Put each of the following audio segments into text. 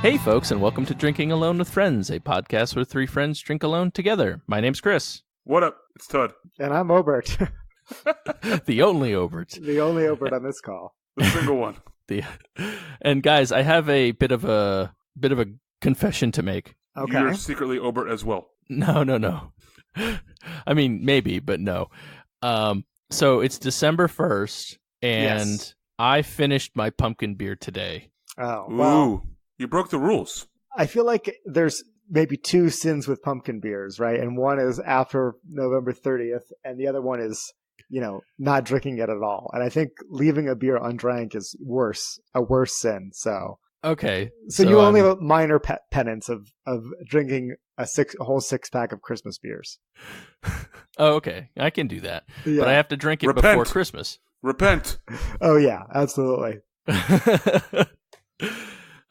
Hey folks, and welcome to Drinking Alone with Friends, a podcast where three friends drink alone together. My name's Chris. What up? It's Todd. And I'm Obert. The only Obert. The only Obert on this call. The single one. And guys, I have a bit of a confession to make. Okay. You're secretly Obert as well. No. I mean, maybe, but no. So it's December 1st, and Yes. I finished my pumpkin beer today. Oh, Ooh, well, you broke the rules. I feel like there's maybe two sins with pumpkin beers, right? And one is after November 30th, and the other one is, not drinking it at all. And I think leaving a beer undrank is a worse sin. So Okay. you only have a minor penance of drinking a whole six-pack of Christmas beers. Oh, okay. I can do that. Yeah. But I have to drink it Repent. before Christmas. Repent. Oh, yeah, absolutely.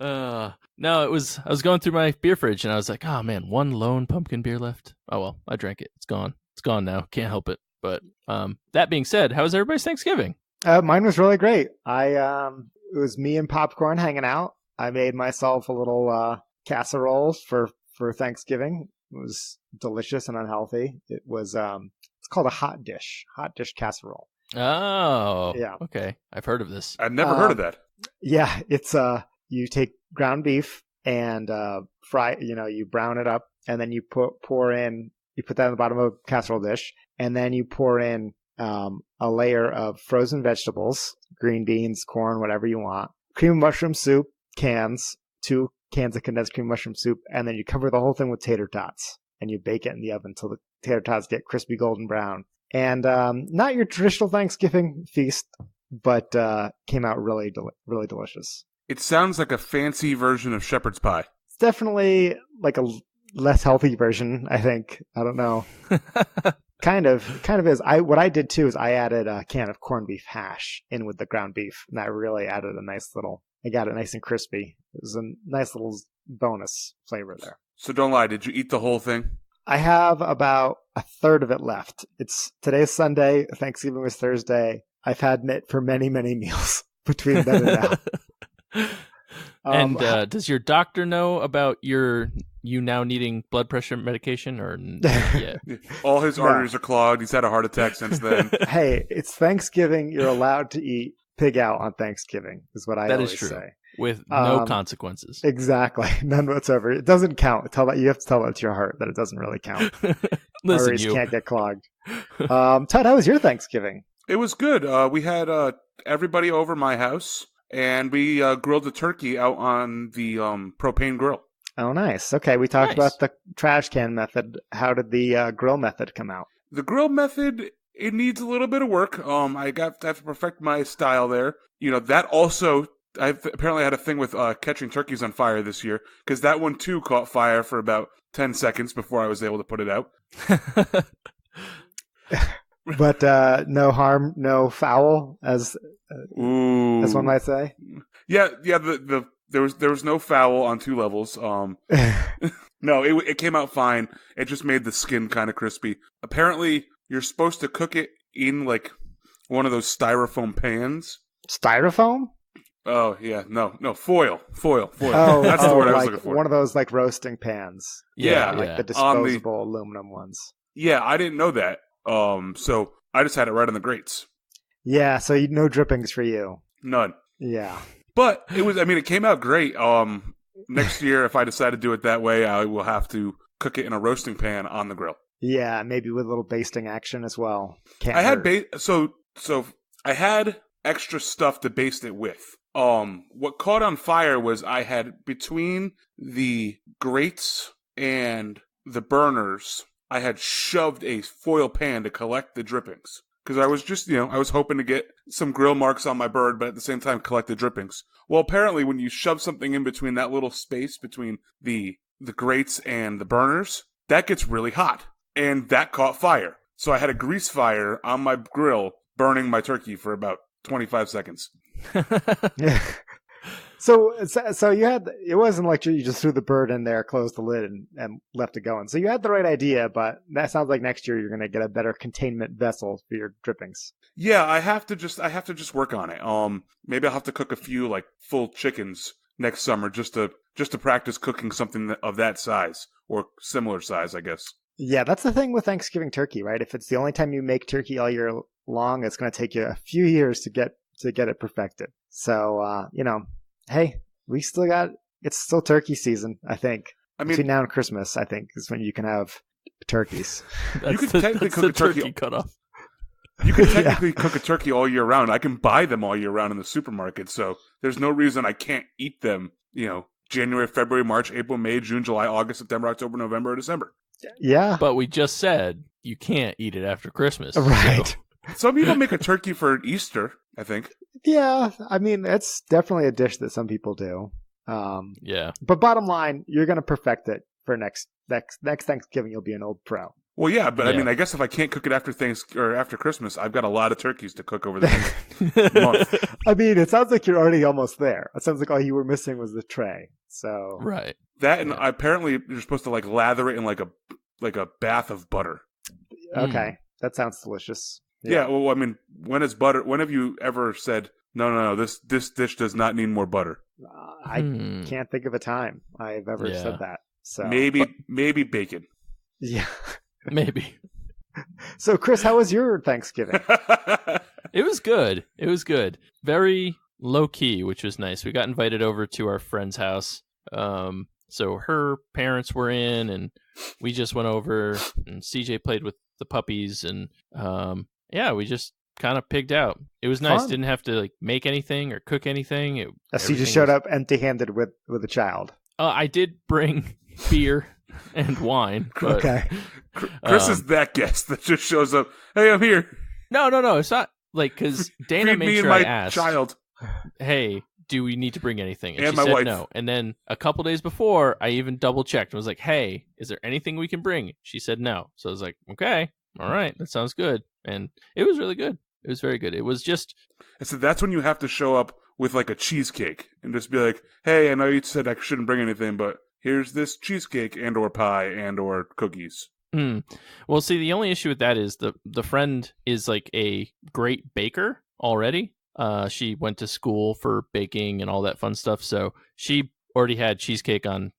No, I was going through my beer fridge and I was like, oh man, one lone pumpkin beer left. Oh well, I drank it. It's gone. It's gone now. Can't help it. But that being said, how was everybody's Thanksgiving? Mine was really great. It was me and popcorn hanging out. I made myself a little casserole for Thanksgiving. It was delicious and unhealthy. It was it's called a hot dish casserole. Oh, Yeah. Okay, I've heard of this. I've never heard of that. Yeah, it's you take ground beef and fry. You brown it up, and then you put that in the bottom of a casserole dish, and then you pour in a layer of frozen vegetables, green beans, corn, whatever you want, cream of mushroom soup cans, 2 cans of condensed cream mushroom soup, and then you cover the whole thing with tater tots, and you bake it in the oven until the tater tots get crispy golden brown. And not your traditional Thanksgiving feast, but came out really, really delicious. It sounds like a fancy version of shepherd's pie. It's definitely like a less healthy version, I think. I don't know. Kind of is. What I did too is I added a can of corned beef hash in with the ground beef, and that really added I got it nice and crispy. It was a nice little bonus flavor there. So don't lie, did you eat the whole thing? I have about a third of it left. Today's Sunday, Thanksgiving was Thursday. I've had it for many, many meals between then and now. And does your doctor know about you now needing blood pressure medication or yeah? All his arteries are clogged. He's had a heart attack since then. Hey, it's Thanksgiving. You're allowed to eat pig out on Thanksgiving, is what I always say. With no consequences. Exactly. None whatsoever. It doesn't count. You have to tell that to your heart that it doesn't really count. Listen, arteries can't get clogged. Todd, how was your Thanksgiving? It was good. We had everybody over my house, and we grilled the turkey out on the propane grill. Oh, nice. Okay, we talked about the trash can method. How did the grill method come out? The grill method, it needs a little bit of work. I have to perfect my style there. That also, I've apparently had a thing with catching turkeys on fire this year, because that one too caught fire for about 10 seconds before I was able to put it out. But no harm, no foul, as one might say. Yeah. There was no foul on 2 levels. No, it came out fine. It just made the skin kind of crispy. Apparently, you're supposed to cook it in like one of those styrofoam pans. Styrofoam? Oh yeah, no, foil. Oh, that's the word I was looking for. One of those like roasting pans. Yeah, like the disposable aluminum ones. Yeah, I didn't know that. So I just had it right on the grates. Yeah, so no drippings for you. None. Yeah. But it came out great. Next year, if I decide to do it that way, I will have to cook it in a roasting pan on the grill. Yeah, maybe with a little basting action as well. I had so I had extra stuff to baste it with. What caught on fire was I had between the grates and the burners, I had shoved a foil pan to collect the drippings. Because I was just, I was hoping to get some grill marks on my bird, but at the same time collect the drippings. Well, apparently when you shove something in between that little space between the grates and the burners, that gets really hot. And that caught fire. So I had a grease fire on my grill burning my turkey for about 25 seconds. Yeah. So it wasn't like you just threw the bird in there, closed the lid, and left it going. So you had the right idea, but that sounds like next year you're going to get a better containment vessel for your drippings. Yeah, I have to just work on it. Maybe I'll have to cook a few like full chickens next summer just to just to practice cooking something of that size or similar size, I guess. Yeah, that's the thing with Thanksgiving turkey, right? If it's the only time you make turkey all year long, it's going to take you a few years to get it perfected. So, hey, we still got, it's still turkey season, I think. I mean, between now and Christmas, I think, is when you can have turkeys. You can technically cook a turkey cutoff. You can technically cook a turkey all year round. I can buy them all year round in the supermarket, so there's no reason I can't eat them, January, February, March, April, May, June, July, August, September, October, November, or December. Yeah. But we just said you can't eat it after Christmas. Right. So. Some people make a turkey for Easter, I think. Yeah. I mean, it's definitely a dish that some people do. Yeah. But bottom line, you're going to perfect it for next Thanksgiving. You'll be an old pro. Well, yeah, but I mean, I guess if I can't cook it after Christmas, I've got a lot of turkeys to cook over the next month. I mean, it sounds like you're already almost there. It sounds like all you were missing was the tray. So right. That and apparently you're supposed to lather it in like a bath of butter. Okay, that sounds delicious. Yeah. Well, I mean, when have you ever said no? This dish does not need more butter. I can't think of a time I've ever said that. So maybe bacon. Yeah. Maybe. So, Chris, how was your Thanksgiving? It was good. Very low key, which was nice. We got invited over to our friend's house. So her parents were in, and we just went over, and CJ played with the puppies, and we just kind of pigged out. It was nice. Fun. Didn't have to like make anything or cook anything. So you just showed up empty-handed with a child. I did bring beer and wine. But, okay. Chris is that guest that just shows up. Hey, I'm here. No. It's not like, because Dana Feed made me sure and I my asked, child. hey, do we need to bring anything? And And she my said wife. no. And then a couple days before, I even double checked and was like, hey, is there anything we can bring? She said no. So I was like, okay, all right, that sounds good. And it was really good. It was very good. It was just... I said, that's when you have to show up with like a cheesecake and just be like, hey, I know you said I shouldn't bring anything, but here's this cheesecake and or pie and or cookies. Well, see, the only issue with that is the friend is like a great baker already. She went to school for baking and all that fun stuff, so she already had cheesecake on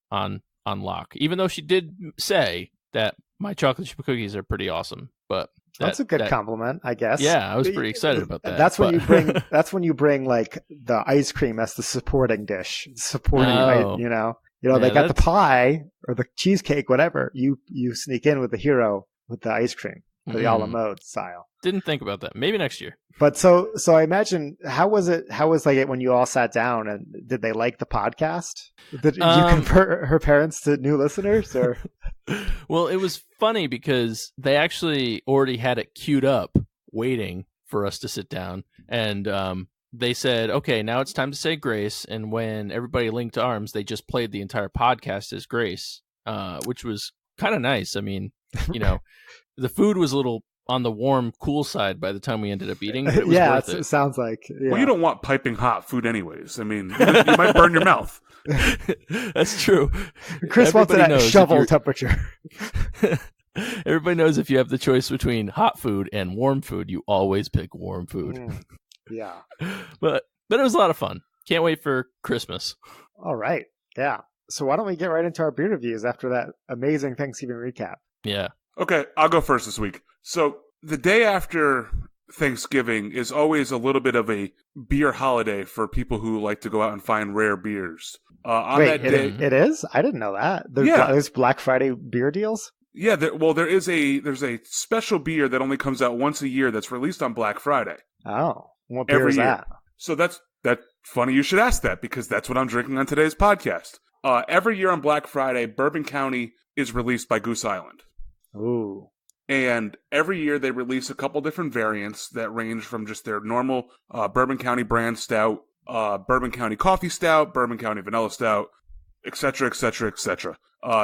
lock. Even though she did say that my chocolate chip cookies are pretty awesome, but that's a good compliment, I guess. Yeah, I was pretty excited about that. That's when you bring like the ice cream as the supporting dish, they got the pie or the cheesecake, whatever. You sneak in with the hero with the ice cream, the a la mode style. Didn't think about that. Maybe next year. But so I imagine, how was it when you all sat down, and did they like the podcast? Did you convert her parents to new listeners, or? Well, it was funny because they actually already had it queued up waiting for us to sit down, and they said, okay, now it's time to say grace. And when everybody linked arms, they just played the entire podcast as grace, which was kind of nice. I mean, the food was a little on the warm, cool side by the time we ended up eating. But it was worth it. It sounds like. Yeah. Well, you don't want piping hot food anyways. I mean, you might burn your mouth. That's true. Chris wants it at shovel temperature. Everybody knows if you have the choice between hot food and warm food, you always pick warm food. Yeah. But it was a lot of fun. Can't wait for Christmas. All right. Yeah. So why don't we get right into our beer reviews after that amazing Thanksgiving recap? Yeah. Okay, I'll go first this week. So the day after Thanksgiving is always a little bit of a beer holiday for people who like to go out and find rare beers. That day, it is? I didn't know that. There's Black Friday beer deals? Yeah, there's a special beer that only comes out once a year that's released on Black Friday. Oh, what beer is that? So that's funny you should ask that, because that's what I'm drinking on today's podcast. Every year on Black Friday, Bourbon County is released by Goose Island. Ooh. And every year they release a couple different variants that range from just their normal Bourbon County brand stout, Bourbon County coffee stout, Bourbon County vanilla stout, etc., etc., etc.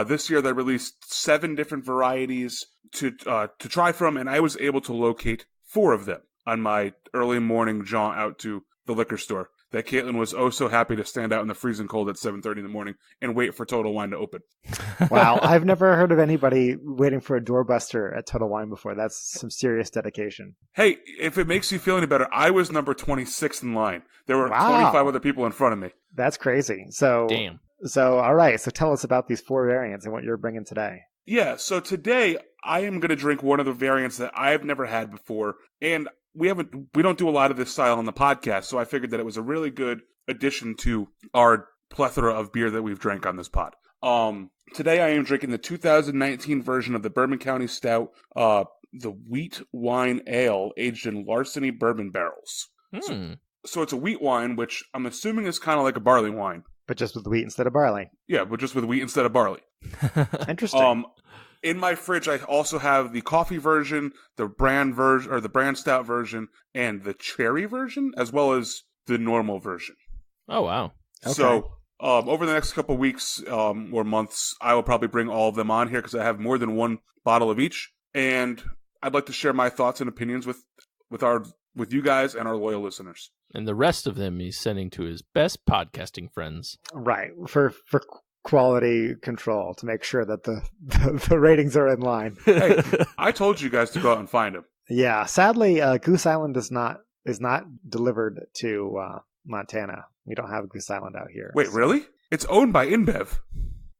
This year they released 7 different varieties to try from, and I was able to locate 4 of them on my early morning jaunt out to the liquor store that Caitlin was oh so happy to stand out in the freezing cold at 7:30 in the morning and wait for Total Wine to open. Wow, I've never heard of anybody waiting for a doorbuster at Total Wine before. That's some serious dedication. Hey, if it makes you feel any better, I was number 26 in line. There were 25 other people in front of me. That's crazy. So, damn. So, all right. So tell us about these 4 variants and what you're bringing today. Yeah, so today I am going to drink one of the variants that I've never had before, and we don't do a lot of this style on the podcast, so I figured that it was a really good addition to our plethora of beer that we've drank on this pod. Today I am drinking the 2019 version of the Bourbon County Stout, the Wheat Wine Ale, aged in Larceny bourbon barrels. So it's a wheat wine, which I'm assuming is kind of like a barley wine. But just with wheat instead of barley. Yeah, but just with wheat instead of barley. Interesting. In my fridge, I also have the coffee version, the brand version, or the brand stout version, and the cherry version, as well as the normal version. Oh, wow. Okay. So, over the next couple weeks or months, I will probably bring all of them on here because I have more than one bottle of each, and I'd like to share my thoughts and opinions with you guys and our loyal listeners. And the rest of them he's sending to his best podcasting friends. Right. For quality control, to make sure that the ratings are in line. Hey, I told you guys to go out and find them. Yeah. Sadly, Goose Island is not delivered to Montana. We don't have Goose Island out here. Wait, really? It's owned by InBev.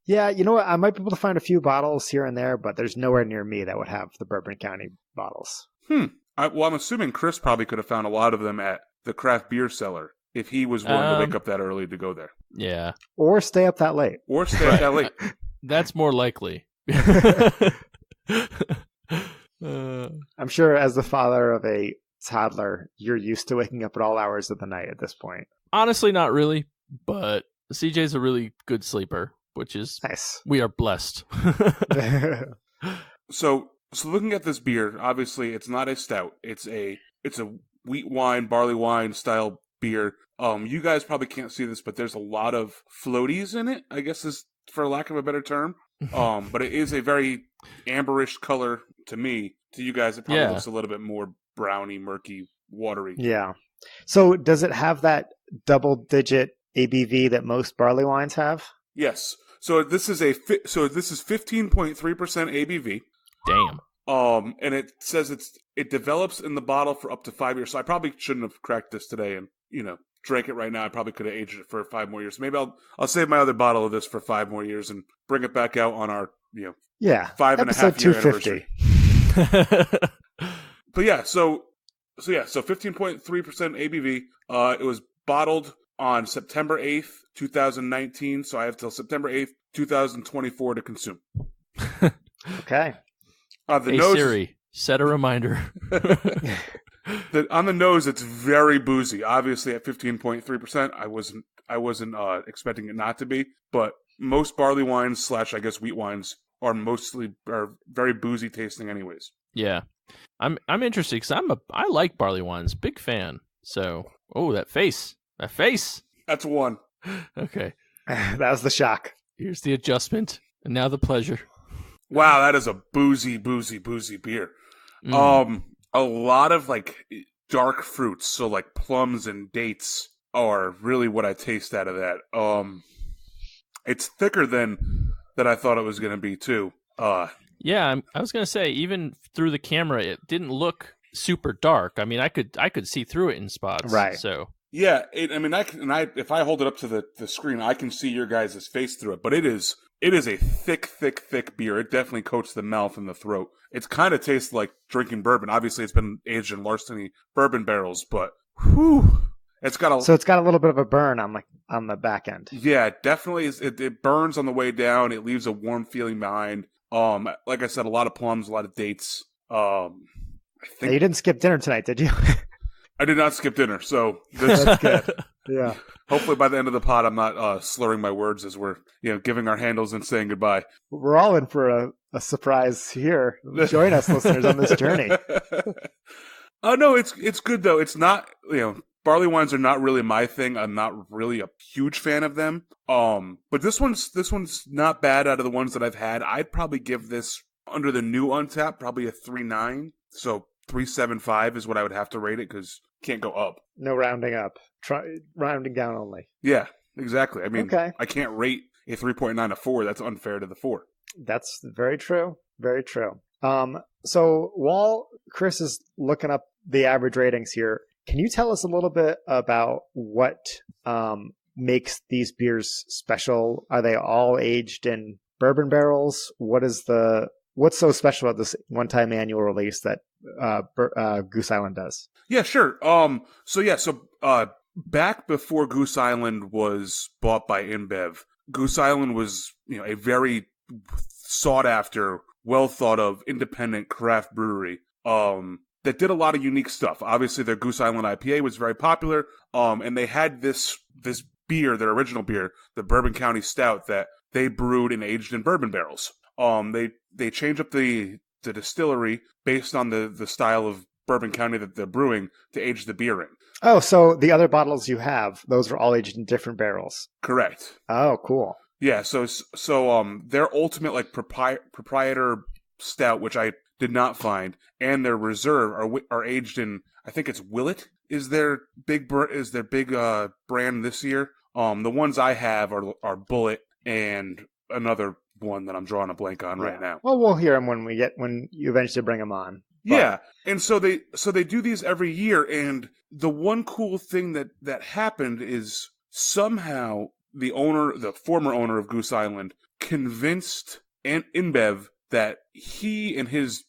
Yeah, you know what? I might be able to find a few bottles here and there, but there's nowhere near me that would have the Bourbon County bottles. I'm assuming Chris probably could have found a lot of them at the craft beer cellar if he was willing to wake up that early to go there. Yeah. Or stay up that late. Or stay up that late. That's more likely. I'm sure as the father of a toddler, you're used to waking up at all hours of the night at this point. Honestly, not really, but CJ's a really good sleeper, which is nice. We are blessed. So looking at this beer, obviously it's not a stout. It's a wheat wine, barley wine style beer. You guys probably can't see this, but there's a lot of floaties in it, I guess is for lack of a better term. But it is a very amberish color to me. To you guys, it probably looks a little bit more browny, murky, watery. Yeah. So does it have that double-digit ABV that most barley wines have? Yes. So this is 15.3% ABV. Damn. And it says it develops in the bottle for up to 5 years. So I probably shouldn't have cracked this today and, drank it right now. I probably could have aged it for 5 more years. Maybe I'll save my other bottle of this for 5 more years and bring it back out on our, 5.5 year anniversary. But yeah, so 15.3% ABV. It was bottled on September 8th, 2019. So I have till September 8th, 2024 to consume. Okay. Siri, set a reminder. On the nose, it's very boozy. Obviously, at 15.3%, I wasn't expecting it not to be. But most barley wines / I guess wheat wines are very boozy tasting, anyways. Yeah, I'm interested because I like barley wines, big fan. So, that face. That's one. Okay, that was the shock. Here's the adjustment, and now the pleasure. Wow, that is a boozy beer. A lot of dark fruits, so like plums and dates are really what I taste out of that. It's thicker than I thought it was going to be too. Yeah, I was going to say even through the camera, it didn't look super dark. I mean, I could see through it in spots. Right. So yeah, if I hold it up to the screen, I can see your guys' face through it. But it is a thick beer. It definitely coats the mouth and the throat. It kind of tastes like drinking bourbon. Obviously, it's been aged in Larceny bourbon barrels, but it's got a little bit of a burn on the back end. Yeah, definitely. It burns on the way down. It leaves a warm feeling behind. Like I said, a lot of plums, a lot of dates. I think you didn't skip dinner tonight, did you? I did not skip dinner, so that's good. Yeah. Hopefully by the end of the pod, I'm not slurring my words as we're giving our handles and saying goodbye. We're all in for a surprise here. Join us, listeners, on this journey. Oh no, it's good though. It's not barley wines are not really my thing. I'm not really a huge fan of them. But this one's not bad out of the ones that I've had. I'd probably give this under the new Untapped probably a 3.9. So 3.75 is what I would have to rate it because can't go up. No rounding up. Try rounding down only. Yeah, exactly. I mean, okay. I can't rate a 3.9 a 4. That's unfair to the 4. That's very true. Very true. So while Chris is looking up the average ratings here, can you tell us a little bit about what makes these beers special? Are they all aged in bourbon barrels? What's so special about this one-time annual release that Goose Island does? Yeah, sure. Back before Goose Island was bought by InBev, Goose Island was, a very sought after, well thought of independent craft brewery that did a lot of unique stuff. Obviously, their Goose Island IPA was very popular, and they had this beer, their original beer, the Bourbon County Stout, that they brewed and aged in bourbon barrels. They changed up the distillery based on the style of Bourbon County that they're brewing to age the beer in. Oh, so the other bottles you have, those are all aged in different barrels. Correct. Oh, cool. Yeah, so their ultimate like proprietor stout, which I did not find, and their reserve are aged in, I think it's Willet is their big brand this year. The ones I have are Bullet and another one that I'm drawing a blank on right now. Well, we'll hear them when you eventually bring them on. But... Yeah, and so they do these every year, and the one cool thing that happened is somehow the former owner of Goose Island, convinced InBev that he and his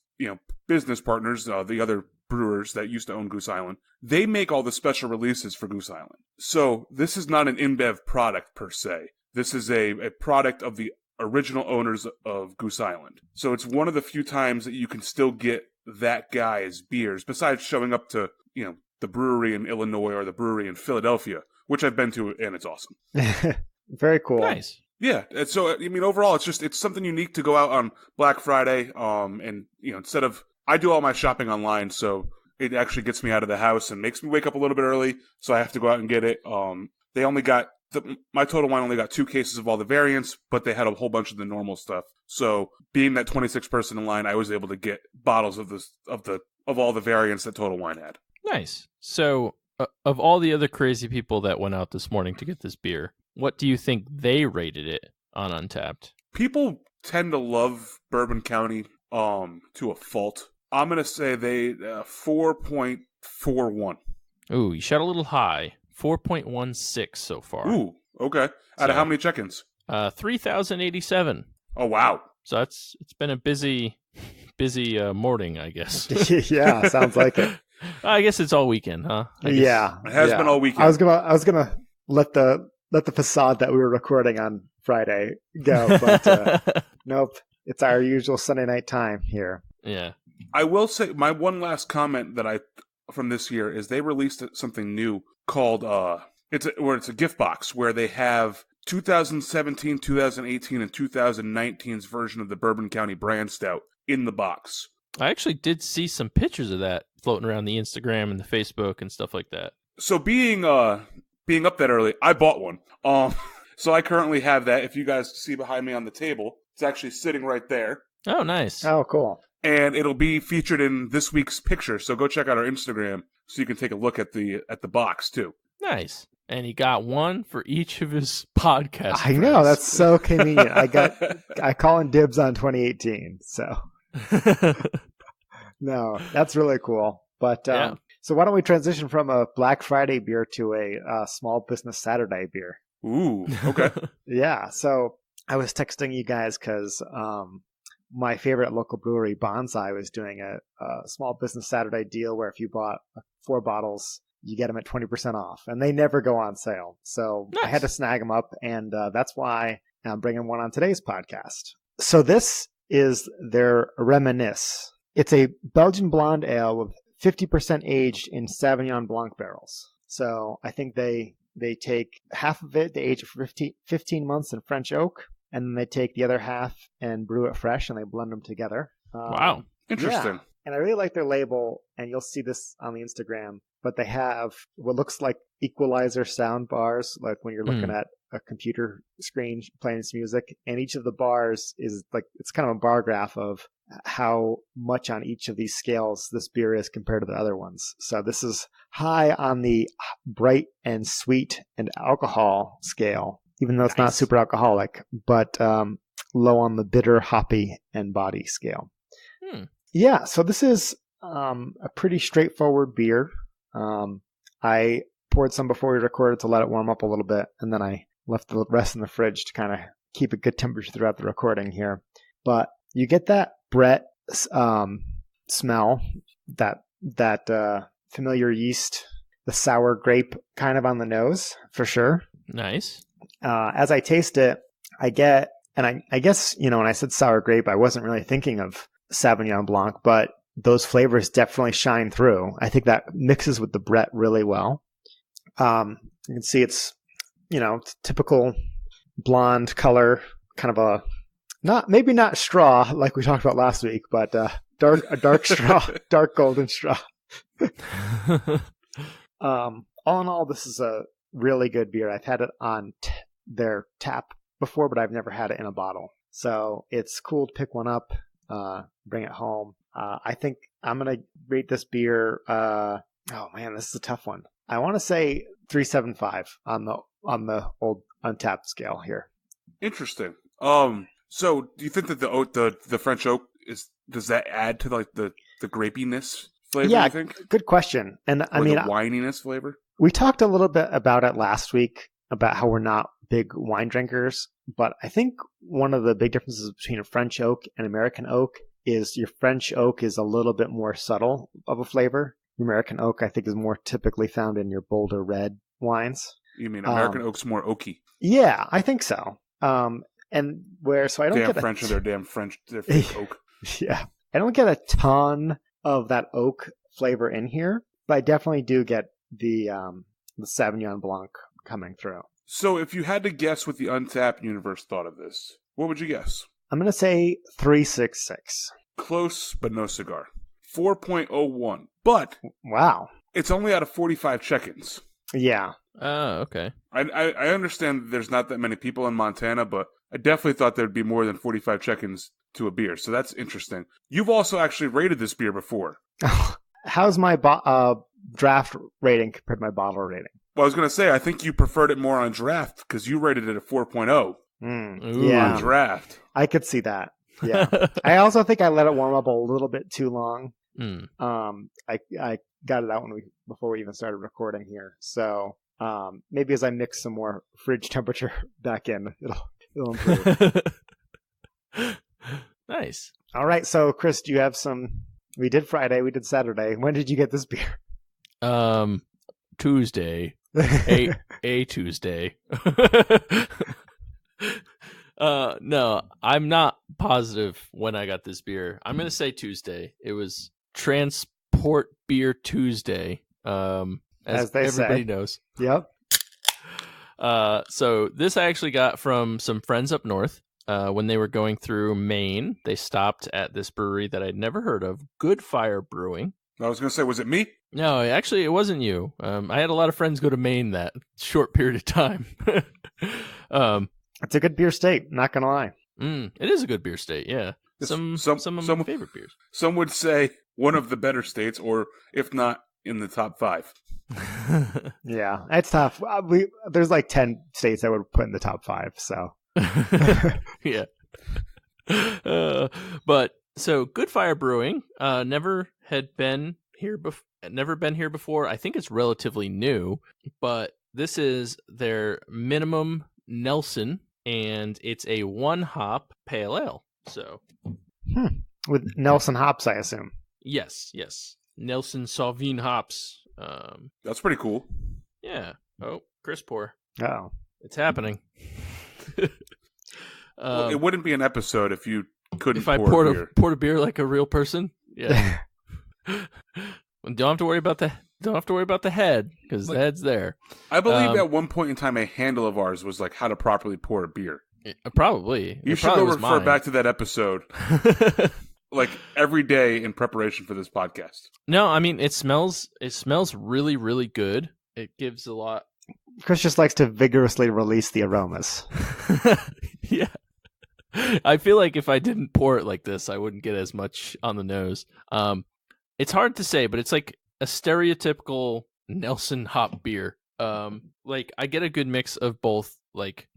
business partners, the other brewers that used to own Goose Island, they make all the special releases for Goose Island. So this is not an InBev product per se. This is a product of the original owners of Goose Island. So it's one of the few times that you can still get that guy's beers, besides showing up to, the brewery in Illinois or the brewery in Philadelphia, which I've been to, and it's awesome. Very cool. Nice. Yeah. And so, overall, it's something unique to go out on Black Friday. And, instead of, I do all my shopping online, so it actually gets me out of the house and makes me wake up a little bit early. So I have to go out and get it. They only got, my Total Wine only got 2 cases of all the variants, but they had a whole bunch of the normal stuff. So being that 26 person in line, I was able to get bottles of all the variants that Total Wine had. Nice. So of all the other crazy people that went out this morning to get this beer, what do you think they rated it on Untapped? People tend to love Bourbon County to a fault. I'm going to say they 4.41. Ooh, you shot a little high. 4.16 so far. Ooh, okay. Out of how many check-ins? 3,087. Oh, wow. So it's been a busy morning, I guess. Yeah, sounds like it. I guess it's all weekend, huh? Yeah, it has been all weekend. I was gonna let the facade that we were recording on Friday go, but nope. It's our usual Sunday night time here. Yeah. I will say my one last comment from this year is they released something new called it's a gift box where they have 2017, 2018, and 2019's version of the Bourbon County Brand Stout in the box. I actually did see some pictures of that floating around the Instagram and the Facebook and stuff like that. So being up that early, I bought one. So I currently have that. If you guys see behind me on the table, it's actually sitting right there. Oh, nice. Oh, cool. And it'll be featured in this week's picture. So go check out our Instagram so you can take a look at the box too. Nice. And he got one for each of his podcasts. I know, that's so convenient. I call in dibs on 2018. So no, that's really cool. But So why don't we transition from a Black Friday beer to a Small Business Saturday beer? Ooh, okay. Yeah. So I was texting you guys because my favorite local brewery, Bonsai, was doing a Small Business Saturday deal where if you bought 4 bottles, you get them at 20% off, and they never go on sale. So nice. I had to snag them up, and that's why I'm bringing one on today's podcast. So this is their Reminisce. It's a Belgian blonde ale with 50% aged in Sauvignon Blanc barrels. So I think they take half of it, they age it for 15 months in French oak, and then they take the other half and brew it fresh, and they blend them together. Wow. Interesting. Yeah. And I really like their label, and you'll see this on the Instagram, but they have what looks like equalizer sound bars, like when you're looking at a computer screen playing some music, and each of the bars is like, it's kind of a bar graph of how much on each of these scales this beer is compared to the other ones. So this is high on the bright and sweet and alcohol scale, even though it's not super alcoholic, but low on the bitter, hoppy, and body scale. Yeah, so this is a pretty straightforward beer. I poured some before we recorded to let it warm up a little bit, and then I left the rest in the fridge to kind of keep a good temperature throughout the recording here. But you get that Brett smell, that familiar yeast, the sour grape kind of on the nose for sure. Nice. As I taste it, I get, and I guess, when I said sour grape, I wasn't really thinking of Sauvignon Blanc, but those flavors definitely shine through. I think that mixes with the Brett really well. You can see it's, typical blonde color, kind of maybe not straw like we talked about last week, but a dark straw, dark golden straw. All in all, this is a really good beer. I've had it on their tap before, but I've never had it in a bottle. So it's cool to pick one up, bring it home. I think I'm going to rate this beer. Oh man, this is a tough one. I want to say 3.75 on the old Untapped scale here. Interesting. So do you think that the French oak does that add to like the grapiness flavor? Yeah, you think? Good question. And Or the wininess flavor? We talked a little bit about it last week about how we're not big wine drinkers, but I think one of the big differences between a French oak and American oak is your French oak is a little bit more subtle of a flavor. American oak, I think, is more typically found in your bolder red wines. You mean American oak's more oaky? Yeah, I think so. So I don't damn get French or their damn French, their fake oak. Yeah, I don't get a ton of that oak flavor in here, but I definitely do get the Sauvignon Blanc coming through. So if you had to guess what the Untapped universe thought of this, what would you guess? I'm going to say 3.66. Close, but no cigar. 4.01. But wow, it's only out of 45 check-ins. Yeah. Oh, okay. I understand there's not that many people in Montana, but I definitely thought there'd be more than 45 check-ins to a beer, so that's interesting. You've also actually rated this beer before. How's my draft rating compared to my bottle rating? Well, I was going to say, I think you preferred it more on draft, because you rated it a 4.0 yeah. on draft. I could see that. Yeah. I also think I let it warm up a little bit too long. I got it out before we even started recording here. So maybe as I mix some more fridge temperature back in, it'll improve. Nice. All right. So Chris, do you have some? We did Friday. We did Saturday. When did you get this beer? Tuesday. a Tuesday. No, I'm not positive when I got this beer. I'm gonna say Tuesday. It was Transport Beer Tuesday. As everybody knows. Yep. So this I actually got from some friends up north. When they were going through Maine, they stopped at this brewery that I'd never heard of, Good Fire Brewing. I was going to say, was it me? No, actually, it wasn't you. I had a lot of friends go to Maine that short period of time. It's a good beer state, not going to lie. It is a good beer state, yeah. Some of my favorite beers. Some would say one of the better states, or if not, in the top 5. Yeah, it's tough. There's like 10 states I would put in the top 5, so... Yeah. But so Good Fire Brewing never been here before. I think it's relatively new, but this is their minimum Nelson, and it's a 1-hop pale ale. So with Nelson hops, I assume. Yes. Nelson Sauvignon hops. That's pretty cool. Yeah. Oh, Chris pour. Oh, it's happening. Well, it wouldn't be an episode if you couldn't. If I poured a beer like a real person, yeah. Don't have to worry about the head, because the head's there. I believe at one point in time a handle of ours was like how to properly pour a beer. Probably. You should go refer back to that episode. Like every day in preparation for this podcast. No, I mean it smells really, really good. It gives a lot. Chris just likes to vigorously release the aromas. Yeah. I feel like if I didn't pour it like this, I wouldn't get as much on the nose. It's hard to say, but it's like a stereotypical Nelson hop beer. Like I get a good mix of both, like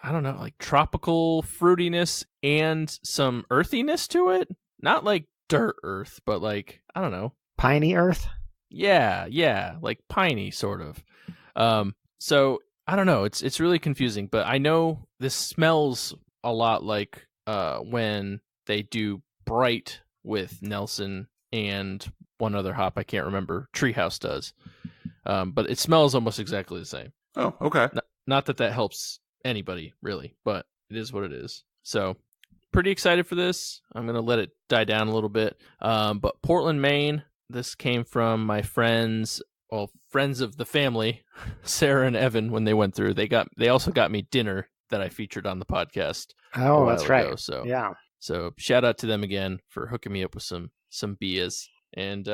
I don't know, like tropical fruitiness and some earthiness to it. Not like dirt earth, but like I don't know, piney earth. Yeah, like piney sort of. So I don't know. It's really confusing, but I know this smells a lot like when they do Bright with Nelson and one other hop I can't remember. Treehouse does, but it smells almost exactly the same. Oh, okay. Not that helps anybody really, but it is what it is. So pretty excited for this. I'm gonna let it die down a little bit. But Portland, Maine. This came from my friends of the family, Sarah and Evan. When they went through, they also got me dinner that I featured on the podcast. Oh, that's right. Ago, so yeah. So shout out to them again for hooking me up with some beers. And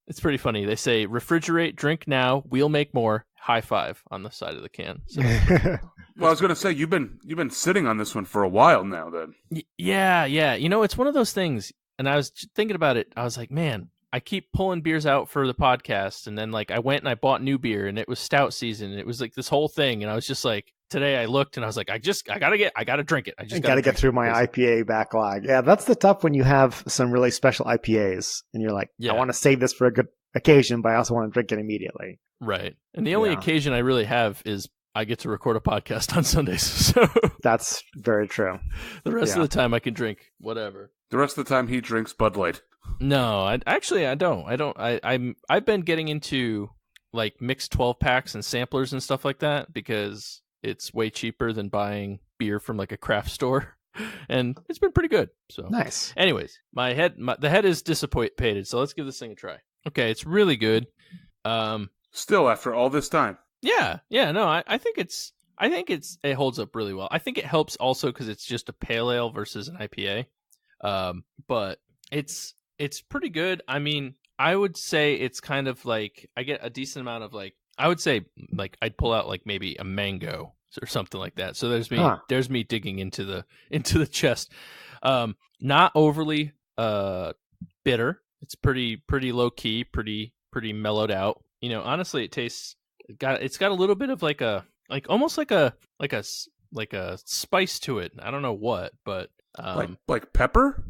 it's pretty funny. They say, refrigerate, drink now, we'll make more. High five on the side of the can. So. Well, I was going to say, you've been sitting on this one for a while now then. Yeah. It's one of those things. And I was thinking about it. I was like, man, I keep pulling beers out for the podcast. And then like I went and I bought new beer and it was stout season. And it was like this whole thing. And I was just like, today I looked and I was like, I gotta drink it. I gotta get through my IPA backlog. Yeah, that's the tough when you have some really special IPAs and you're like, I want to save this for a good occasion, but I also want to drink it immediately. Right. And the only occasion I really have is I get to record a podcast on Sundays. So that's very true. The rest of the time I can drink whatever. The rest of the time he drinks Bud Light. No, I don't. I've been getting into like mixed 12 packs and samplers and stuff like that because it's way cheaper than buying beer from like a craft store, and it's been pretty good. So nice. Anyways, the head is disappointed. So let's give this thing a try. Okay, it's really good. Still, after all this time. Yeah. No, I think it holds up really well. I think it helps also because it's just a pale ale versus an IPA. But it's pretty good. I mean, I would say it's kind of like I get a decent amount of like. I would say like I'd pull out like maybe a mango or something like that. So there's me digging into the chest. Not overly bitter. It's pretty low key, pretty mellowed out. Honestly, it's got a little bit of almost like a spice to it. I don't know what, but like pepper?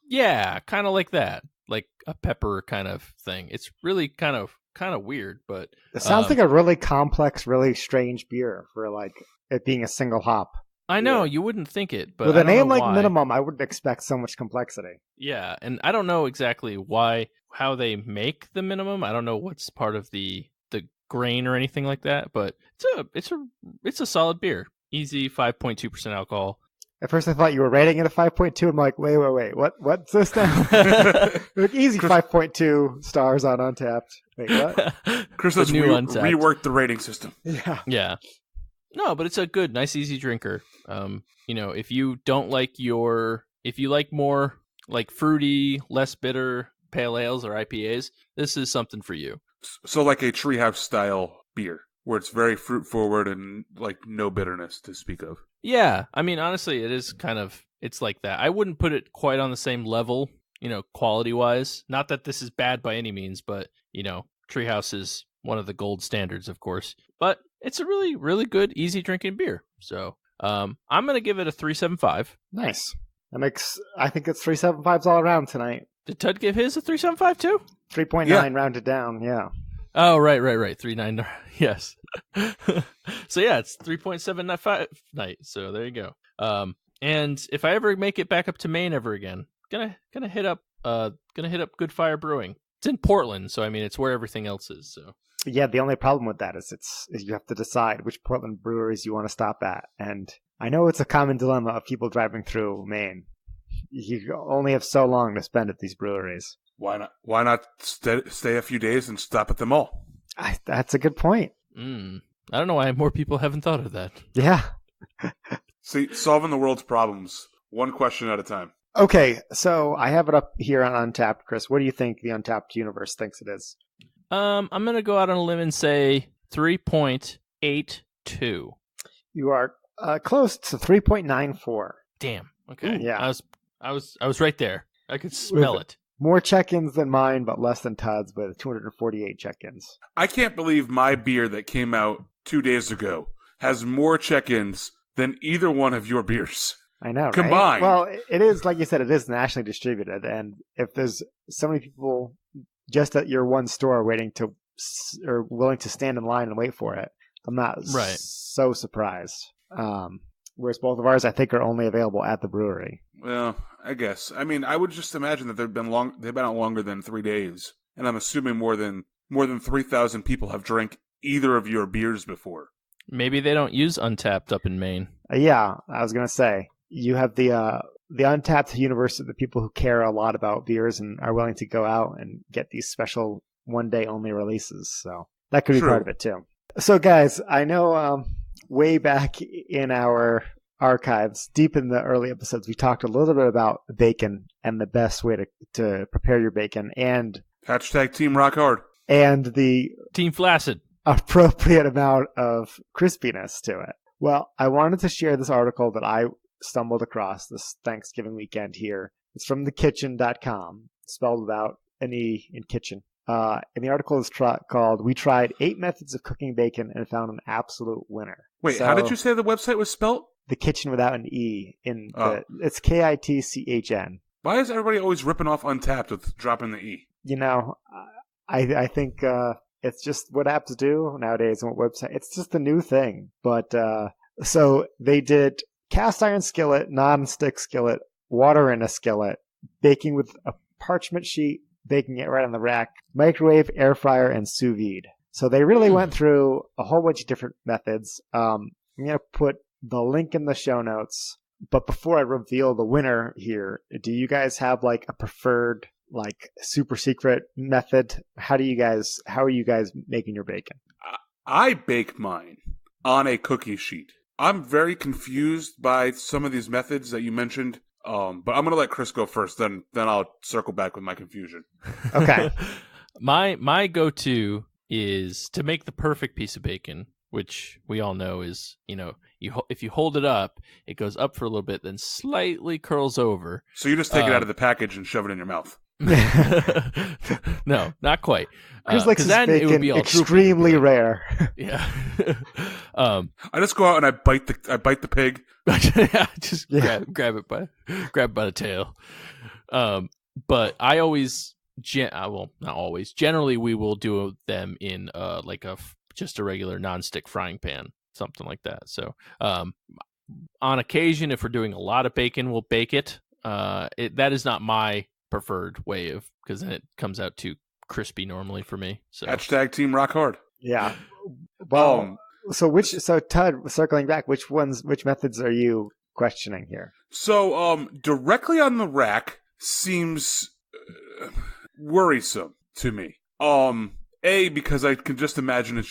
Yeah, kind of like that. Like a pepper kind of thing. It's really kind of weird, but it sounds like a really complex, really strange beer for like it being a single hop. I know you wouldn't think it, but with a name like Minimum, I wouldn't expect so much complexity. Yeah, and I don't know exactly how they make the Minimum. I don't know what's part of the grain or anything like that, but it's a solid beer. Easy 5.2% alcohol. At first, I thought you were rating it a 5.2. I'm like, wait, what's this now? Like, easy 5.2 stars on Untapped. Wait, what? Chris has reworked the rating system. Yeah. No, but it's a good, nice, easy drinker. If you like more like fruity, less bitter pale ales or IPAs, this is something for you. So like a Treehouse style beer, where it's very fruit forward and like no bitterness to speak of. Yeah, I mean, honestly, it's like that. I wouldn't put it quite on the same level, quality-wise. Not that this is bad by any means, but, Treehouse is one of the gold standards, of course. But it's a really, really good, easy drinking beer. So I'm going to give it a 3.75. Nice. I think it's 3.75s all around tonight. Did Tud give his a 3.75 too? 3.9 rounded down, yeah. Oh, right. 3.9. Yes. So yeah, it's 3.75 night. So there you go. And if I ever make it back up to Maine ever again, gonna hit up Good Fire Brewing. It's in Portland, so I mean it's where everything else is. So yeah, the only problem with that is you have to decide which Portland breweries you want to stop at, and I know it's a common dilemma of people driving through Maine. You only have so long to spend at these breweries. Why not stay a few days and stop at them all? That's a good point. I don't know why more people haven't thought of that. Yeah. See, solving the world's problems, one question at a time. Okay, so I have it up here on Untapped, Chris. What do you think the Untapped universe thinks it is? I'm going to go out on a limb and say 3.82. You are close to 3.94. Damn. Okay. Yeah. I was right there. I could smell it. More check-ins than mine, but less than Todd's with 248 check-ins. I can't believe my beer that came out 2 days ago has more check-ins than either one of your beers. I know, combined. Right? Well, it is, like you said, it is nationally distributed, and if there's so many people just at your one store waiting to are willing to stand in line and wait for it, I'm not so surprised. Whereas both of ours, I think, are only available at the brewery. Well, I guess. I mean, I would just imagine that they've been out longer than 3 days, and I'm assuming more than 3,000 people have drank either of your beers before. Maybe they don't use Untapped up in Maine. Yeah, I was gonna say you have the Untapped universe of the people who care a lot about beers and are willing to go out and get these special 1-day only releases. So that could be part of it too. So guys, I know way back in our archives, deep in the early episodes, we talked a little bit about bacon and the best way to prepare your bacon and #Team Rock Hard and the Team Flaccid appropriate amount of crispiness to it. Well, I wanted to share this article that I stumbled across this Thanksgiving weekend here. It's from thekitchen.com, spelled without an E in kitchen. And the article is called "We Tried 8 Methods of Cooking Bacon and Found an Absolute Winner." Wait, how did you say the website was spelt? The Kitchen without an E. It's KITCHN. Why is everybody always ripping off Untapped with dropping the E? I think it's just what apps do nowadays and what website. It's just a new thing. But so they did cast iron skillet, non-stick skillet, water in a skillet, baking with a parchment sheet, baking it right on the rack, microwave, air fryer, and sous vide. So they really went through a whole bunch of different methods. I'm going to put the link in the show notes. But before I reveal the winner here, do you guys have like a preferred, like super secret method? How are you guys making your bacon? I bake mine on a cookie sheet. I'm very confused by some of these methods that you mentioned. But I'm going to let Chris go first, then I'll circle back with my confusion. Okay. My go-to is to make the perfect piece of bacon, which we all know is, if you hold it up, it goes up for a little bit, then slightly curls over. So you just take it out of the package and shove it in your mouth. No, not quite. Chris likes his bacon, it would be extremely rare. Yeah. I just go out and I bite the pig. Grab it by the tail. But I always, not always. Generally, we will do them in just a regular non-stick frying pan, something like that. So, on occasion, if we're doing a lot of bacon, we'll bake it. That is not my preferred way because then it comes out too crispy normally for me. So #Team Rock Hard. Yeah. Well, so Todd, circling back, which methods are you questioning here? So, directly on the rack seems worrisome to me. Because I can just imagine it's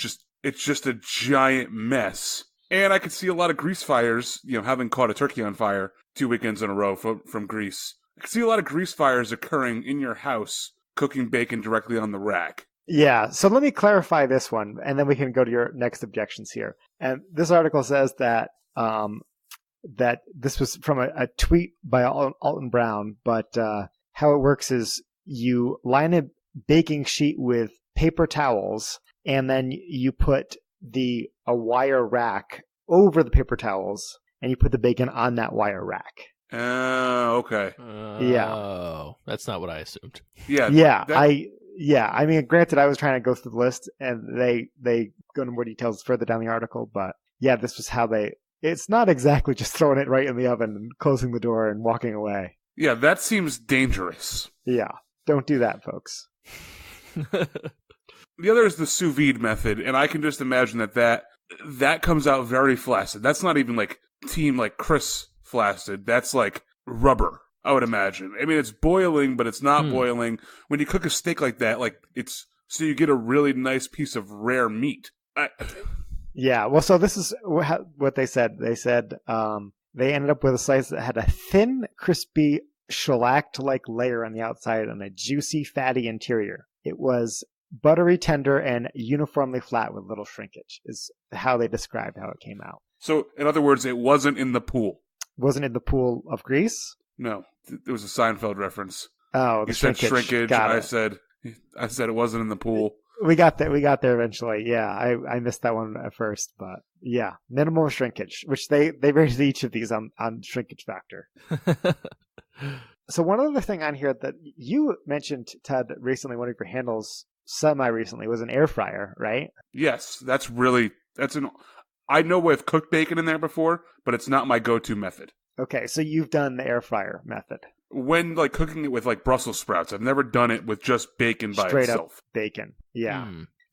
just a giant mess. And I could see a lot of grease fires, having caught a turkey on fire 2 weekends in a row from grease. I can see a lot of grease fires occurring in your house cooking bacon directly on the rack. Yeah, so let me clarify this one, and then we can go to your next objections here. And this article says that that this was from a tweet by Alton Brown, but how it works is you line a baking sheet with paper towels, and then you put a wire rack over the paper towels, and you put the bacon on that wire rack. Okay. Oh, that's not what I assumed. Yeah. I mean, granted, I was trying to go through the list, and they go into more details further down the article, but yeah, this was how it's not exactly just throwing it right in the oven and closing the door and walking away. Yeah, that seems dangerous. Yeah, don't do that, folks. The other is the sous vide method, and I can just imagine that comes out very flaccid. That's not even like Team like Chris flaccid. That's like rubber, I would imagine. I mean, it's boiling, but it's not boiling. When you cook a steak like that, it's so you get a really nice piece of rare meat. Yeah, well, so this is what they said. They said they ended up with a slice that had a thin, crispy, shellacked-like layer on the outside and a juicy, fatty interior. It was buttery tender and uniformly flat with little shrinkage, is how they described how it came out. So, in other words, it wasn't in the pool. Wasn't in the pool of grease? No, it was a Seinfeld reference. Oh, you said shrinkage. I said it wasn't in the pool. We got there eventually. Yeah, I missed that one at first, but yeah, minimal shrinkage, which they rated each of these on shrinkage factor. So one other thing on here that you mentioned, Ted, recently, one of your handles semi-recently was an air fryer, right? Yes, I know I've cooked bacon in there before, but it's not my go-to method. Okay, so you've done the air fryer method. When like cooking it with like Brussels sprouts, I've never done it with just bacon by Straight itself. up bacon. Yeah.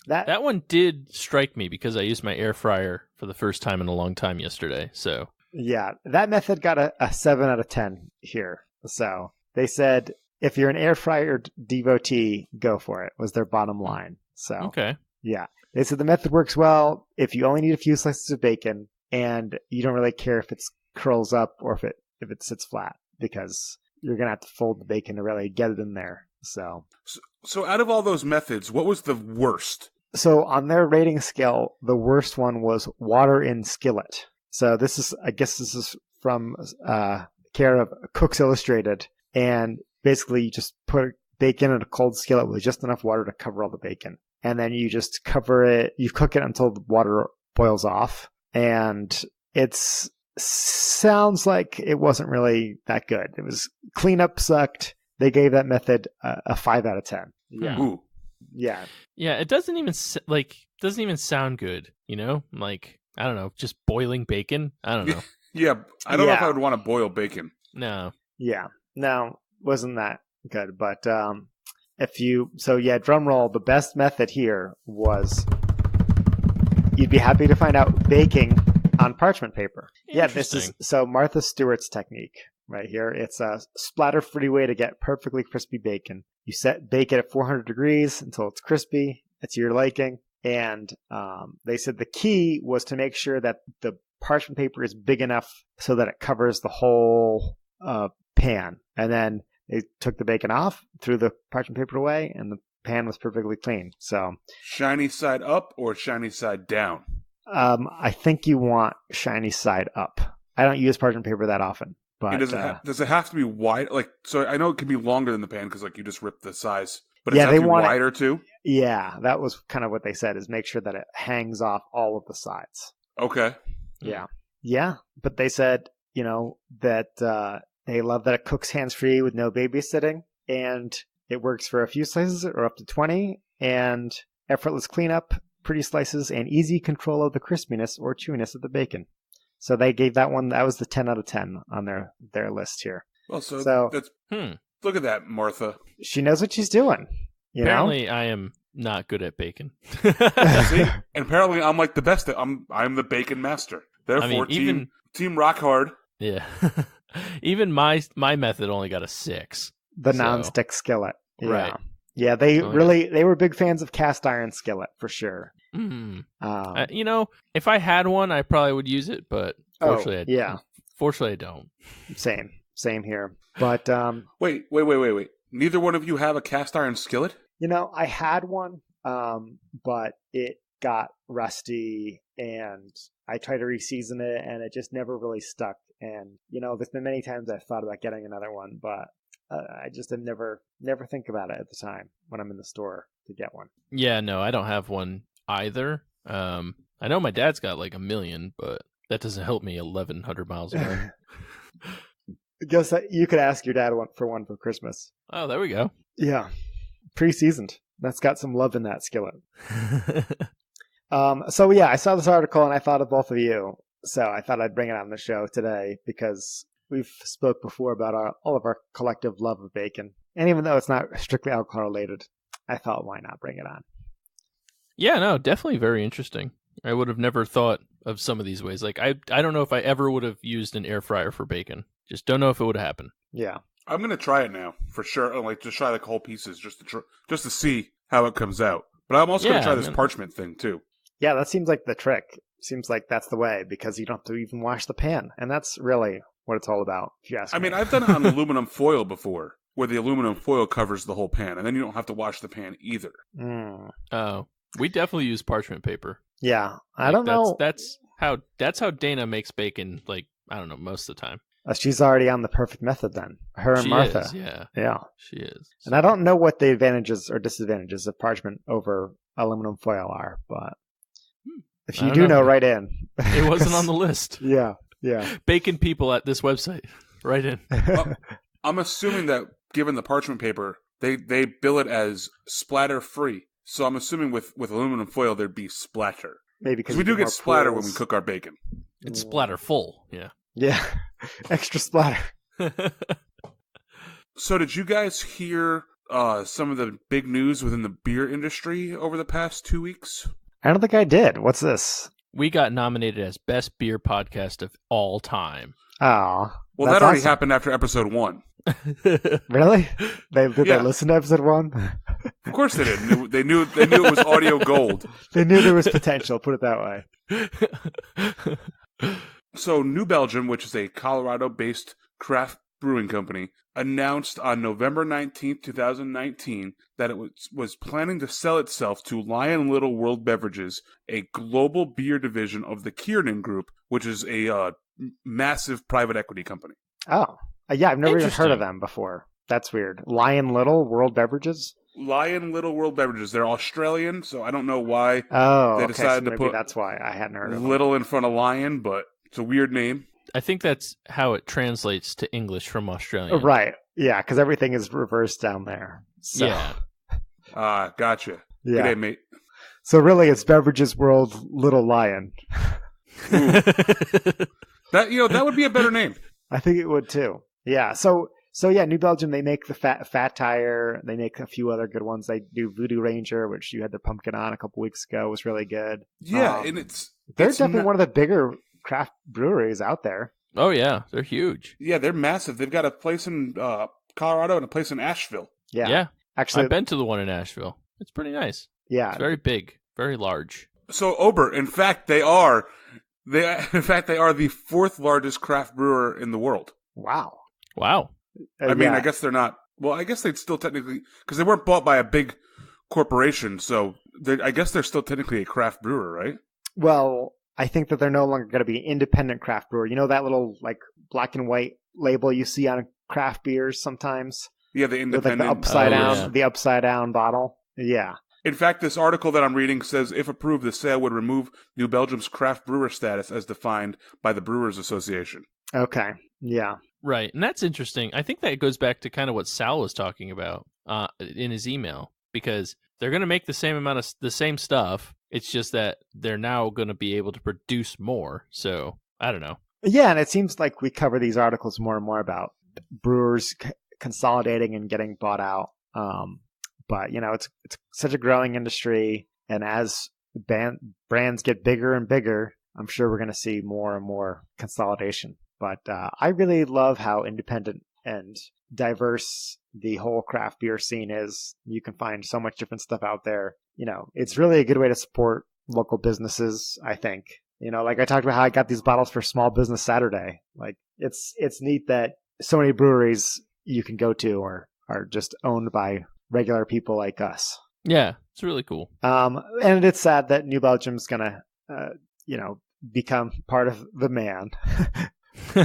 That one did strike me because I used my air fryer for the first time in a long time yesterday. So yeah, that method got a 7 out of 10 here. So they said if you're an air fryer devotee, go for it, was their bottom line. So okay. Yeah. They said the method works well if you only need a few slices of bacon and you don't really care if it curls up or if it sits flat, because you're going to have to fold the bacon to really get it in there. So out of all those methods, what was the worst? So on their rating scale, the worst one was water in skillet. So I guess this is from care of Cooks Illustrated. And basically you just put bacon in a cold skillet with just enough water to cover all the bacon. And then you just cover it, you cook it until the water boils off. And sounds like it wasn't really that good. It was cleanup sucked. They gave that method a 5 out of 10. Yeah. Ooh. Yeah. Yeah, it doesn't even sound good, you know? Like, I don't know, just boiling bacon? I don't know. Yeah, I don't know if I would want to boil bacon. No. Yeah. No, wasn't that good. But drum roll, the best method here was, you'd be happy to find out, baking on parchment paper. Yeah, this is Martha Stewart's technique right here. It's a splatter-free way to get perfectly crispy bacon. You bake it at 400 degrees until it's crispy. It's your liking. And they said the key was to make sure that the parchment paper is big enough so that it covers the whole pan. And then they took the bacon off, threw the parchment paper away, and the pan was perfectly clean. So shiny side up or shiny side down? I think you want shiny side up. I don't use parchment paper that often. But does it have to be wide? Like, so I know it can be longer than the pan because like you just rip the size, but yeah, they want wider too. Yeah, that was kind of what they said, is make sure that it hangs off all of the sides. Okay. Yeah. But they said, that they love that it cooks hands-free with no babysitting, and it works for a few slices or up to 20, and effortless cleanup, pretty slices, and easy control of the crispiness or chewiness of the bacon. So they gave that one, that was the 10 out of 10 on their list here. Well, so that's, look at that, Martha. She knows what she's doing. Apparently, I am not good at bacon. See? And apparently, I'm like the best. I'm the bacon master. Therefore, team rock hard. Yeah. Even my method only got a 6. The nonstick skillet. Yeah. Right. Yeah, they were big fans of cast iron skillet for sure. Mm. If I had one, I probably would use it, but fortunately, I don't. Same here. But wait. Neither one of you have a cast iron skillet? I had one, but it got rusty, and I tried to reseason it, and it just never really stuck. And there's been many times I've thought about getting another one, but I just did never think about it at the time when I'm in the store to get one. Yeah, no, I don't have one either. I know my dad's got like 1 million, but that doesn't help me 1,100 miles away. I guess that you could ask your dad for one for Christmas. Oh, there we go. Yeah, pre-seasoned. That's got some love in that skillet. So yeah, I saw this article and I thought of both of you. So I thought I'd bring it on the show today because we've spoke before about all of our collective love of bacon. And even though it's not strictly alcohol related, I thought, why not bring it on? Yeah, no, definitely very interesting. I would have never thought of some of these ways. Like, I don't know if I ever would have used an air fryer for bacon. Just don't know if it would have happened. Yeah. I'm going to try it now, for sure. Like, just try the whole pieces just to see how it comes out. But I'm also going to try this parchment thing, too. Yeah, that seems like the trick. Seems like that's the way, because you don't have to even wash the pan. And that's really what it's all about, if you ask me. I mean, I've done it on aluminum foil before, where the aluminum foil covers the whole pan, and then you don't have to wash the pan either. Oh, we definitely use parchment paper. Yeah, I don't know. That's how Dana makes bacon, like, I don't know, most of the time. She's already on the perfect method then. Her and Martha. Is, yeah. She is. And I don't know what the advantages or disadvantages of parchment over aluminum foil are, but if you do know, write in. It wasn't on the list. Yeah. Bacon people at this website, write in. Well, I'm assuming that given the parchment paper, they bill it as splatter free. So I'm assuming with aluminum foil there'd be splatter. Maybe Because we do get splatter when we pools. cook our bacon. It's splatter full. Yeah. Yeah, extra splatter. So did you guys hear some of the big news within the beer industry over the past 2 weeks? I don't think I did. What's this? We got nominated as Best Beer Podcast of all time. Oh, Well, that already happened after episode 1. Really? They Yeah. listen to episode 1? Of course they did. They knew it was audio gold. They knew there was potential. Put it that way. So New Belgium, which is a Colorado-based craft brewing company, announced on November 19th, 2019, that it was planning to sell itself to Lion Little World Beverages, a global beer division of the Kiernan Group, which is a massive private equity company. Oh, yeah. I've never even heard of Interesting. them before. That's weird. Lion Little World Beverages. Lion Little World Beverages. They're Australian, so I don't know why Oh, they okay. So decided to maybe put that's why I hadn't heard of them. little in front of lion, but it's a weird name. I think that's how it translates to English from Australian. Right. Yeah, because everything is reversed down there. So, Yeah. Gotcha. Yeah. Good day, mate. So really, it's Beverages World Little Lion. That would be a better name. I think it would too. Yeah. So yeah, New Belgium, they make the Fat Tire. They make a few other good ones. They do Voodoo Ranger, which you had the pumpkin on a couple weeks ago. It was really good. Yeah, Um, and it's They're it's definitely ma- one of the bigger craft breweries out there. Oh, yeah. They're huge. Yeah, they're massive. They've got a place in Colorado and a place in Asheville. Yeah. Actually, I've been to the one in Asheville. It's pretty nice. yeah. It's very big, very large. So Ober, in fact, they are the fourth largest craft brewer in the world. Wow. Wow. I mean, yeah. I guess they're not. Well, I guess they'd still technically, because they weren't bought by a big corporation, so I guess they're still technically a craft brewer, right? Well, I think that they're no longer going to be an independent craft brewer. You know that little like black and white label you see on craft beers sometimes? Yeah, the With like independent. the upside down, yeah. the upside down bottle. Yeah. In fact, this article that I'm reading says, if approved, the sale would remove New Belgium's craft brewer status as defined by the Brewers Association. Okay. Yeah. Right. And that's interesting. I think that goes back to kind of what Sal was talking about in his email, because they're going to make the same amount of the same stuff. It's just that they're now going to be able to produce more. So I don't know. Yeah, and it seems like we cover these articles more and more about brewers consolidating and getting bought out. But it's such a growing industry, and as brands get bigger and bigger, I'm sure we're going to see more and more consolidation. But I really love how independent and diverse the whole craft beer scene is. You can find so much different stuff out there. It's really a good way to support local businesses, I think. Like I talked about how I got these bottles for Small Business Saturday. Like it's neat that so many breweries you can go to are just owned by regular people like us. Yeah, it's really cool. And it's sad that New Belgium's gonna, become part of the man.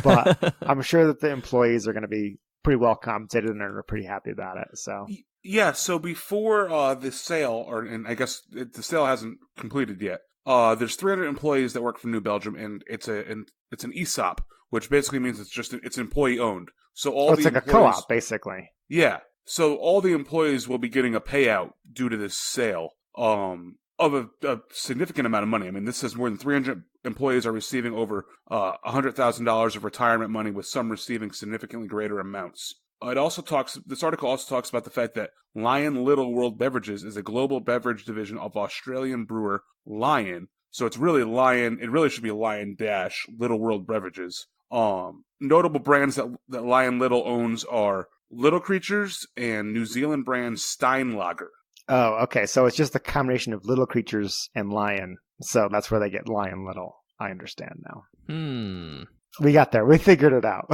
But I'm sure that the employees are going to be pretty well compensated and are pretty happy about it. So Yeah, so before the sale, and I guess the sale hasn't completed yet, there's 300 employees that work for New Belgium, and it's an ESOP, which basically means it's employee owned. So it's like a co-op, basically. Yeah, so all the employees will be getting a payout due to this sale of a significant amount of money. I mean, this says more than 300 employees are receiving over $100,000 of retirement money, with some receiving significantly greater amounts. This article also talks about the fact that Lion Little World Beverages is a global beverage division of Australian brewer Lion. So it's really Lion. It really should be Lion Dash Little World Beverages. Notable brands that Lion Little owns are Little Creatures and New Zealand brand Steinlager. Oh, okay. So it's just a combination of Little Creatures and Lion. So that's where they get Lion Little. I understand now. We got there. We figured it out.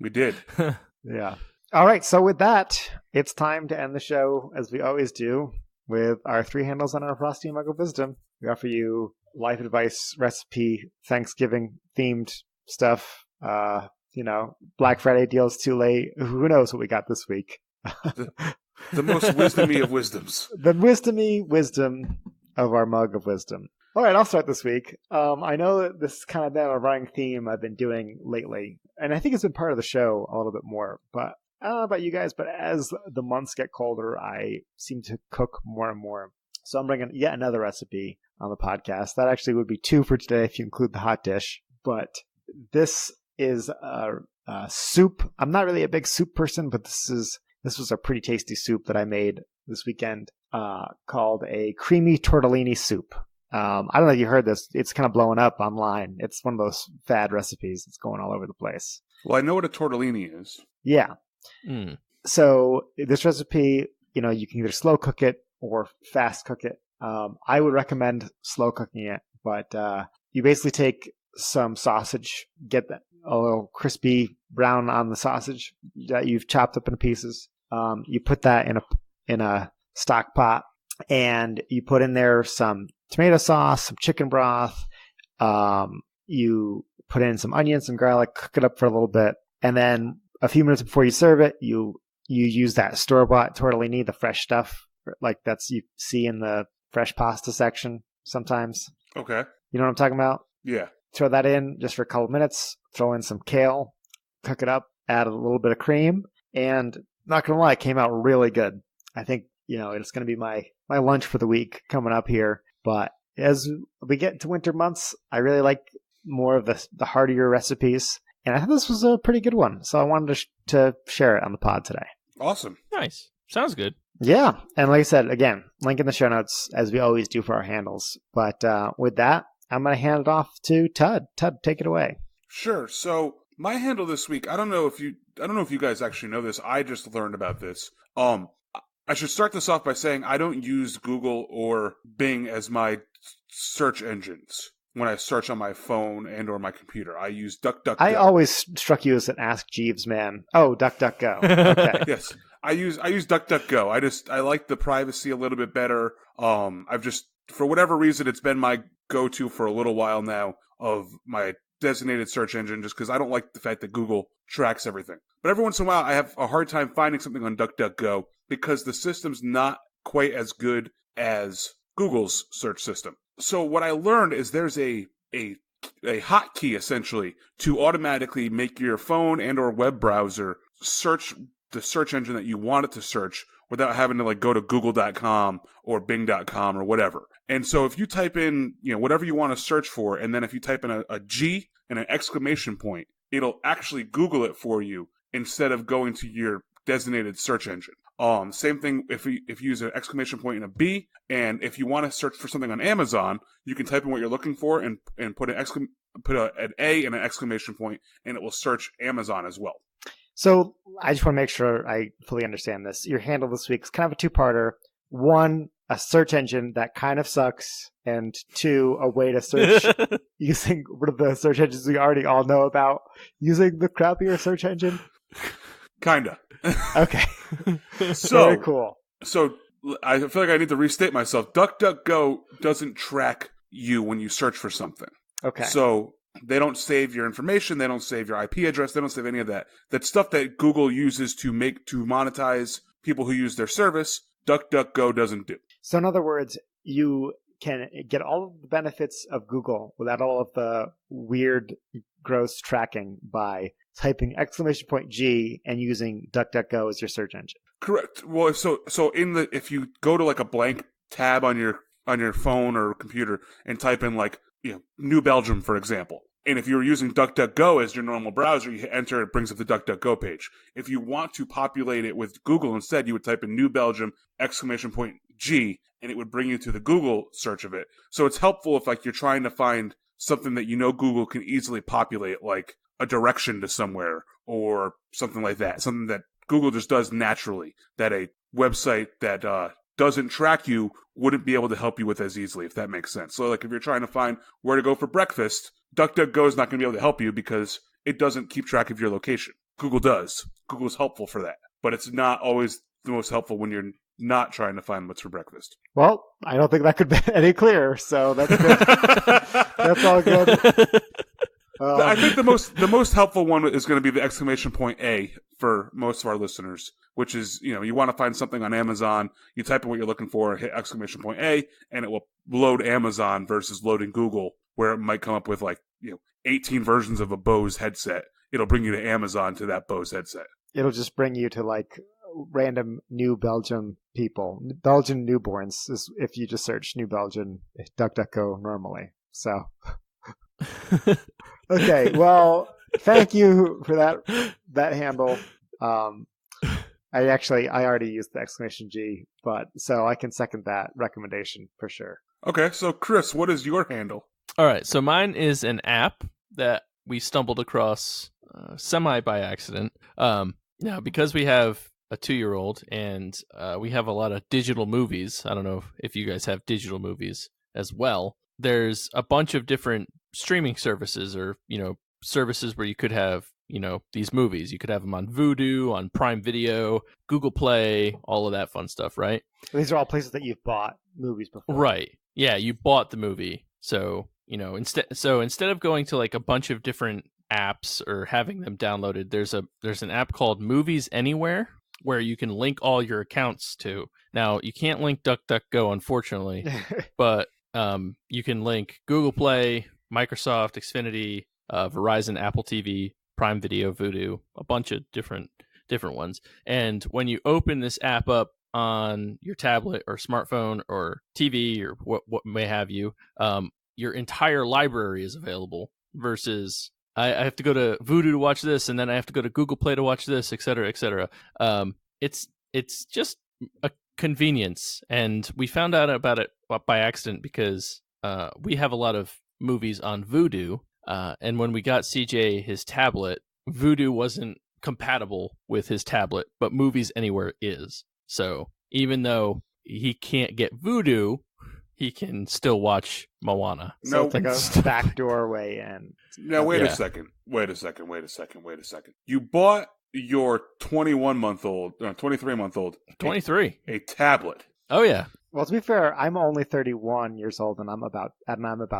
We did. Yeah. All right. So with that, it's time to end the show, as we always do, with our 3 handles on our Frosty Mug of Wisdom. We offer you life advice, recipe, Thanksgiving themed stuff. Black Friday deals too late. Who knows what we got this week? The most wisdomy of wisdoms. The wisdomy wisdom of our mug of wisdom. All right, I'll start this week. I know that this has kind of been a running theme I've been doing lately, and I think it's been part of the show a little bit more, but I don't know about you guys, but as the months get colder, I seem to cook more and more. So I'm bringing yet another recipe on the podcast. That actually would be 2 for today if you include the hot dish. But this is a soup. I'm not really a big soup person, but this was a pretty tasty soup that I made this weekend called a creamy tortellini soup. I don't know if you heard this. It's kind of blowing up online. It's one of those fad recipes. It's going all over the place. Well, I know what a tortellini is. Yeah. So this recipe, you can either slow cook it or fast cook it. I would recommend slow cooking it, but you basically take some sausage, get that a little crispy brown on the sausage that you've chopped up into pieces. You put that in a stock pot, and you put in there some tomato sauce, some chicken broth. You put in some onions, some garlic, cook it up for a little bit, and then a few minutes before you serve it, you use that store-bought tortellini, the fresh stuff, like you see in the fresh pasta section sometimes. Okay. You know what I'm talking about? Yeah. Throw that in just for a couple minutes, throw in some kale, cook it up, add a little bit of cream, and not going to lie, it came out really good. I think, it's going to be my lunch for the week coming up here. But as we get into winter months, I really like more of the heartier recipes. And I thought this was a pretty good one. So I wanted to share it on the pod today. Awesome. Nice. Sounds good. Yeah. And like I said, again, link in the show notes as we always do for our handles. But with that, I'm going to hand it off to Tud. Tud, take it away. Sure. So my handle this week, I don't know if you guys actually know this. I just learned about this. I should start this off by saying I don't use Google or Bing as my search engines when I search on my phone and or my computer. I use DuckDuckGo. I always struck you as an Ask Jeeves man. Oh, DuckDuckGo. Okay. Yes. I use DuckDuckGo. I like the privacy a little bit better. I've just, for whatever reason, it's been my go-to for a little while now of my designated search engine, just because I don't like the fact that Google tracks everything. But every once in a while, I have a hard time finding something on DuckDuckGo because the system's not quite as good as Google's search system. So what I learned is there's a hotkey, essentially, to automatically make your phone and or web browser search the search engine that you want it to search without having to go to google.com or bing.com or whatever. And so if you type in, whatever you want to search for, and then if you type in a G and an exclamation point, it'll actually Google it for you instead of going to your designated search engine. Same thing if you use an exclamation point and a B, and if you want to search for something on Amazon, you can type in what you're looking for and put an A and an exclamation point, and it will search Amazon as well. So I just want to make sure I fully understand this. Your handle this week is kind of a two-parter. One, a search engine that kind of sucks, and two, a way to search using one of the search engines we already all know about, using the crappier search engine. Kinda. Okay. So very cool. So I feel like I need to restate myself. DuckDuckGo doesn't track you when you search for something. Okay. So they don't save your information. They don't save your IP address. They don't save any of that. That stuff that Google uses to monetize people who use their service, DuckDuckGo doesn't do. So in other words, you can get all of the benefits of Google without all of the weird, gross tracking by typing exclamation point G and using DuckDuckGo as your search engine. Correct. Well, so if you go to a blank tab on your phone or computer and type in New Belgium, for example, and if you're using DuckDuckGo as your normal browser, you enter, it brings up the DuckDuckGo page. If you want to populate it with Google instead, you would type in New Belgium exclamation point G, and it would bring you to the Google search of it. So it's helpful if you're trying to find something that Google can easily populate, like a direction to somewhere or something like that. Something that Google just does naturally, that a website that doesn't track you wouldn't be able to help you with as easily, if that makes sense. So if you're trying to find where to go for breakfast, DuckDuckGo is not going to be able to help you because it doesn't keep track of your location. Google does. Google's helpful for that. But it's not always the most helpful when you're not trying to find what's for breakfast. Well, I don't think that could be any clearer, so that's good. That's all good. I think the most helpful one is going to be the exclamation point A for most of our listeners, which is, you want to find something on Amazon, you type in what you're looking for, hit exclamation point A, and it will load Amazon versus loading Google, where it might come up with 18 versions of a Bose headset. It'll bring you to Amazon to that Bose headset. it'll just bring you to like random New Belgium people, Belgian newborns, is if you just search New Belgian DuckDuckGo normally. So, okay, well, thank you for that handle. I already used the exclamation G, but so I can second that recommendation for sure. Okay, so Chris, what is your handle? All right, so mine is an app that we stumbled across semi by accident. Now, because we have a 2-year-old and we have a lot of digital movies, I don't know if you guys have digital movies as well. There's a bunch of different streaming services or, services where you could have, these movies. You could have them on Vudu, on Prime Video, Google Play, all of that fun stuff, right? These are all places that you've bought movies before. Right. Yeah, you bought the movie. So, instead of going to like a bunch of different apps or having them downloaded, there's an app called Movies Anywhere where you can link all your accounts to. Now, you can't link DuckDuckGo, unfortunately, but you can link Google Play, Microsoft, Xfinity, Verizon, Apple TV, Prime Video, Vudu, a bunch of different ones. And when you open this app up on your tablet or smartphone or TV or what may have you, your entire library is available versus I have to go to Vudu to watch this, and then I have to go to Google Play to watch this, et cetera, et cetera. It's just a convenience, and we found out about it by accident because we have a lot of movies on Vudu, and when we got CJ his tablet, Vudu wasn't compatible with his tablet, but Movies Anywhere is. So even though he can't get Vudu, he can still watch Moana. So it's like a backdoor way in. Now, wait a second. You bought your 23-month-old 23 a tablet. Oh, yeah. Well, to be fair, I'm only 31 years old, and I'm about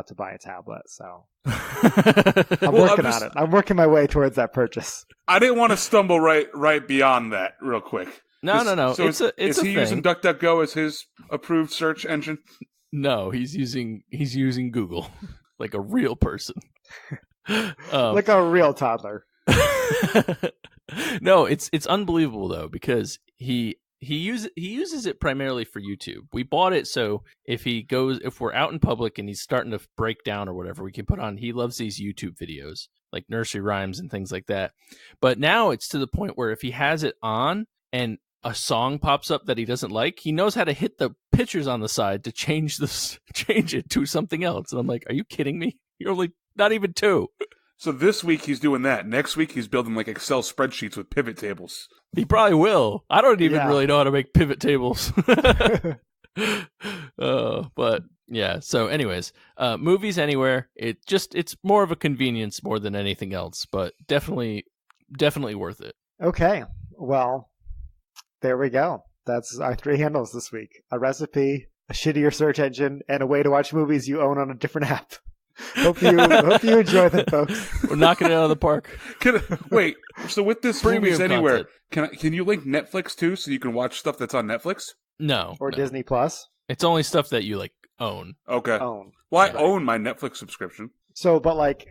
to buy a tablet. So I'm working on it. I'm working my way towards that purchase. I didn't want to stumble right beyond that real quick. No. So is he using DuckDuckGo as his approved search engine? No, he's using Google like a real person, like a real toddler. No, it's unbelievable though because he uses it primarily for YouTube. We bought it so if we're out in public and he's starting to break down or whatever, we can put on. He loves these YouTube videos like nursery rhymes and things like that. But now it's to the point where if he has it on and a song pops up that he doesn't like, he knows how to hit the pictures on the side to change it to something else. And I'm like, are you kidding me? You're only not even 2. So this week he's doing that. Next week he's building like Excel spreadsheets with pivot tables. He probably will. I don't even really know how to make pivot tables. But yeah. So anyways, Movies Anywhere. It's more of a convenience more than anything else, but definitely worth it. Okay. Well, there we go. That's our 3 handles this week. A recipe, a shittier search engine, and a way to watch movies you own on a different app. Hope you enjoy them, folks. We're knocking it out of the park. Wait, so with this Premium Movies Anywhere, content. can you link Netflix too so you can watch stuff that's on Netflix? No. Or Disney Plus? It's only stuff that you own. Okay. Own. Well, I own my Netflix subscription. So, but like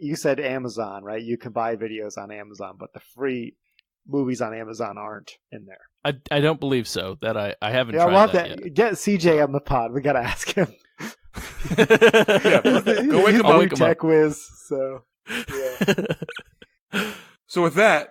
you said, Amazon, right? You can buy videos on Amazon, but the free movies on Amazon aren't in there. I don't believe so. That I haven't tried we'll have that to yet. Get CJ on the pod. We gotta ask him. Go wake him up. Tech whiz. So, yeah. So with that,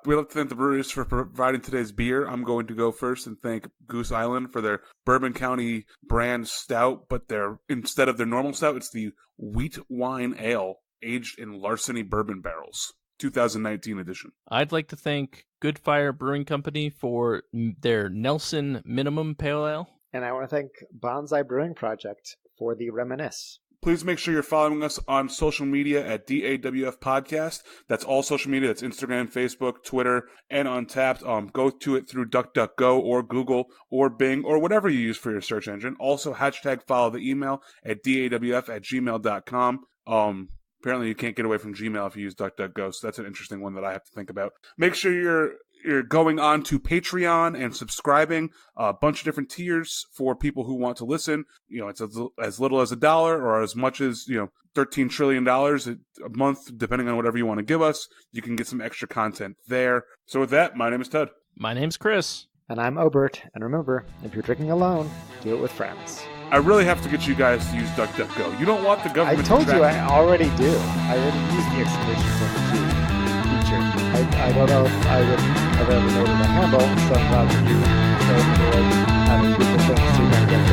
we'd like to thank the breweries for providing today's beer. I'm going to go first and thank Goose Island for their Bourbon County brand stout, but instead of their normal stout, it's the wheat wine ale aged in Larceny bourbon barrels. 2019 edition. I'd like to thank Good Fire Brewing Company for their Nelson Minimum Pale Ale. And I want to thank Bonsai Brewing Project for the Reminisce. Please make sure you're following us on social media at DAWF Podcast. That's all social media. That's Instagram, Facebook, Twitter, and Untapped. Go to it through DuckDuckGo or Google or Bing or whatever you use for your search engine. Also, follow the email at dawf@gmail.com. Apparently, you can't get away from Gmail if you use DuckDuckGo, so that's an interesting one that I have to think about. Make sure you're going on to Patreon and subscribing, a bunch of different tiers for people who want to listen. It's as little as $1 or as much as, $13 trillion a month, depending on whatever you want to give us. You can get some extra content there. So with that, my name is Ted. My name's Chris. And I'm Obert. And remember, if you're drinking alone, do it with friends. I really have to get you guys to use DuckDuckGo. You don't want the government. I told you I already do. I already use the exclamation point feature. I don't know if I would have ever made it a handle, so I'm glad that you showed me the way how to do the things to get